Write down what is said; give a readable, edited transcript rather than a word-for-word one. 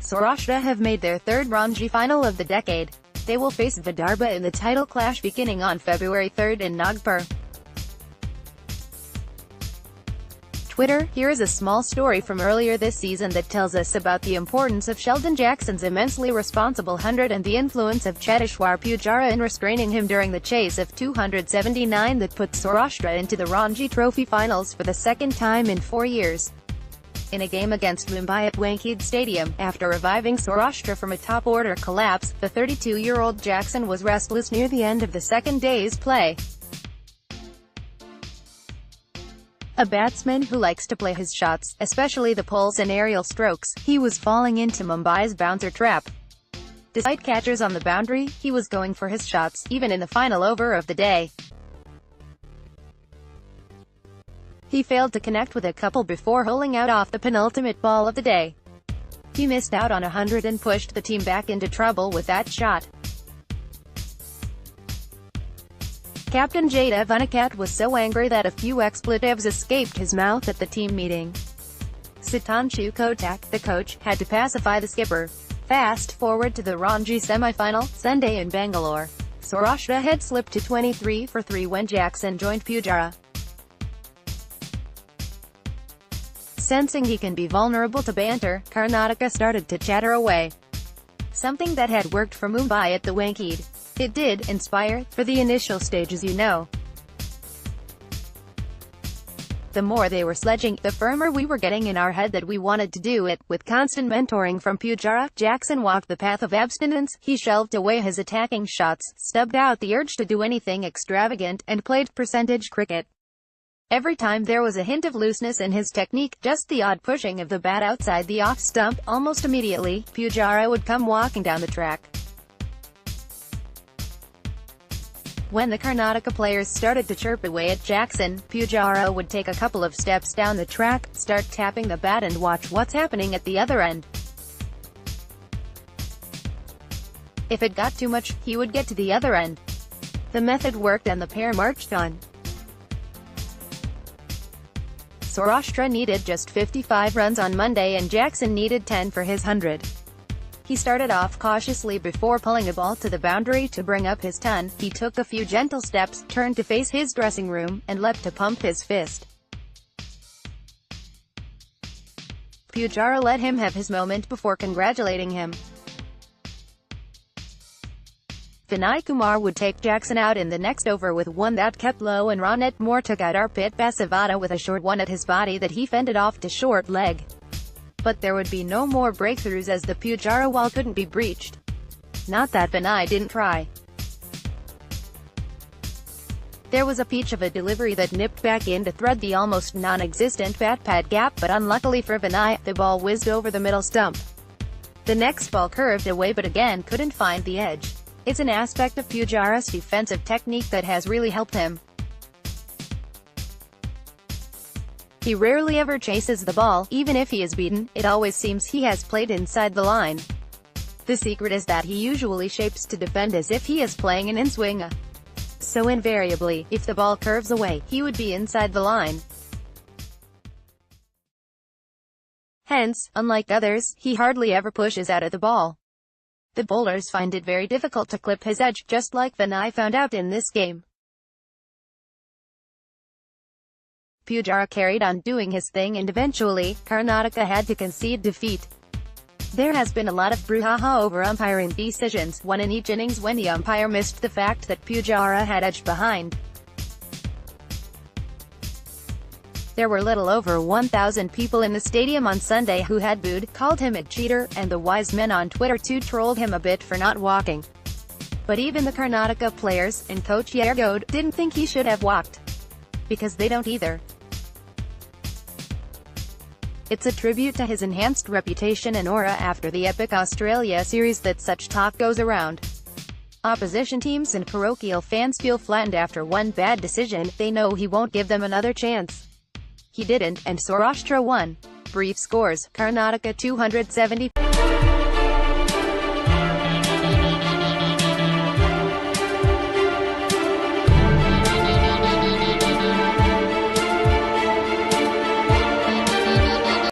Saurashtra have made their third Ranji final of the decade. They will face Vidarbha in the title clash beginning on February 3 in Nagpur. Twitter, here is a small story from earlier this season that tells us about the importance of Sheldon Jackson's immensely responsible 100 and the influence of Cheteshwar Pujara in restraining him during the chase of 279 that put Saurashtra into the Ranji Trophy finals for the second time in 4 years. In a game against Mumbai at Wankhede Stadium, after reviving Saurashtra from a top-order collapse, the 32-year-old Jackson was restless near the end of the second day's play. A batsman who likes to play his shots, especially the pulls and aerial strokes, he was falling into Mumbai's bouncer trap. Despite catchers on the boundary, he was going for his shots, even in the final over of the day. He failed to connect with a couple before holing out off the penultimate ball of the day. He missed out on 100 and pushed the team back into trouble with that shot. Captain Jaydev Unnakat was so angry that a few expletives escaped his mouth at the team meeting. Sitanshu Kotak, the coach, had to pacify the skipper. Fast forward to the Ranji semi-final, Sunday in Bangalore. Saurashtra had slipped to 23 for 3 when Jackson joined Pujara. Sensing he can be vulnerable to banter, Karnataka started to chatter away. Something that had worked for Mumbai at the Wankhede. It did inspire, for the initial stages you know. The more they were sledging, the firmer we were getting in our head that we wanted to do it. With constant mentoring from Pujara, Jackson walked the path of abstinence. He shelved away his attacking shots, stubbed out the urge to do anything extravagant, and played percentage cricket. Every time there was a hint of looseness in his technique, just the odd pushing of the bat outside the off stump, almost immediately, Pujara would come walking down the track. When the Karnataka players started to chirp away at Jackson, Pujara would take a couple of steps down the track, start tapping the bat and watch what's happening at the other end. If it got too much, he would get to the other end. The method worked and the pair marched on. Saurashtra needed just 55 runs on Monday and Jackson needed 10 for his 100. He started off cautiously before pulling a ball to the boundary to bring up his ton. He took a few gentle steps, turned to face his dressing room, and leapt to pump his fist. Pujara let him have his moment before congratulating him. Vinay Kumar would take Jackson out in the next over with one that kept low, and Ronit Moore took out Arpit Basavada with a short one at his body that he fended off to short leg. But there would be no more breakthroughs as the Pujara wall couldn't be breached. Not that Vinay didn't try. There was a peach of a delivery that nipped back in to thread the almost non-existent bat-pad gap, but unluckily for Vinay, the ball whizzed over the middle stump. The next ball curved away but again couldn't find the edge. It's an aspect of Pujara's defensive technique that has really helped him. He rarely ever chases the ball. Even if he is beaten, it always seems he has played inside the line. The secret is that he usually shapes to defend as if he is playing an in-swing. So invariably, if the ball curves away, he would be inside the line. Hence, unlike others, he hardly ever pushes out of the ball. The bowlers find it very difficult to clip his edge, just like Vinay found out in this game. Pujara carried on doing his thing and eventually, Karnataka had to concede defeat. There has been a lot of brouhaha over umpiring decisions, one in each innings when the umpire missed the fact that Pujara had edged behind. There were little over 1,000 people in the stadium on Sunday who had booed, called him a cheater, and the wise men on Twitter too trolled him a bit for not walking. But even the Karnataka players, and coach Yergode, didn't think he should have walked. Because they don't either. It's a tribute to his enhanced reputation and aura after the epic Australia series that such talk goes around. Opposition teams and parochial fans feel flattened after one bad decision. They know he won't give them another chance. He didn't, and Saurashtra won. Brief scores: Karnataka 270.